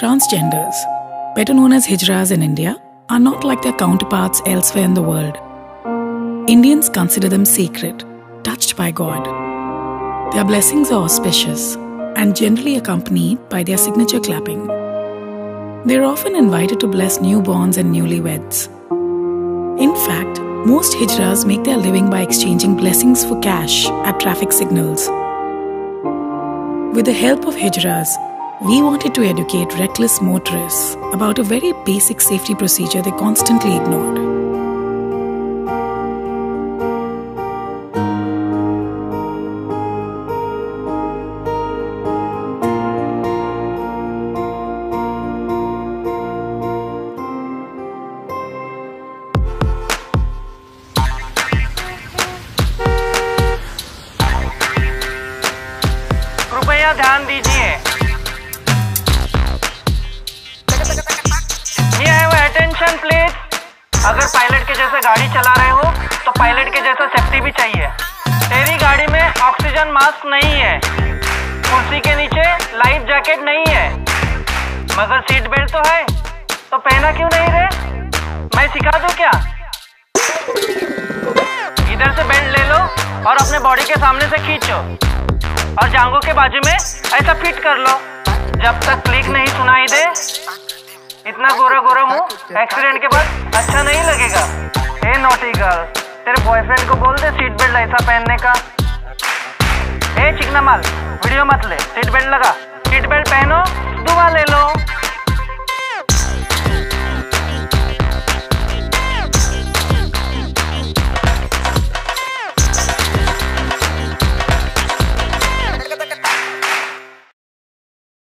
Transgenders, better known as hijras in India, are not like their counterparts elsewhere in the world. Indians consider them sacred, touched by God. Their blessings are auspicious and generally accompanied by their signature clapping. They are often invited to bless newborns and newlyweds. In fact, most hijras make their living by exchanging blessings for cash at traffic signals. With the help of hijras, we wanted to educate reckless motorists about a very basic safety procedure they constantly ignored. कृपया ध्यान दीजिए। Attention please. अगर pilot के जैसे गाड़ी चला रहे हो तो पायलट के जैसा सेफ्टी भी चाहिए। तेरी गाड़ी में ऑक्सीजन मास्क नहीं है, कुर्सी के नीचे लाइफ जैकेट नहीं है, मगर सीट बेल्ट तो है, तो पहना क्यों नहीं रे? मैं सिखा दूं क्या? इधर से बेल्ट ले लो और अपने बॉडी के सामने से खींचो और जांघों के बाजू में ऐसा फिट कर लो। जब तक क्लिक नहीं सुनाई दे, इतना गोरा गोरा मुंह एक्सीडेंट के बाद अच्छा नहीं लगेगा। हे नॉटी गर्ल, तेरे बॉयफ्रेंड को बोल दे सीट बेल्ट ऐसा पहनने का। हे चिकना माल, वीडियो मत ले, सीट बेल्ट लगा। सीट बेल्ट पहनो, दुआ ले लो।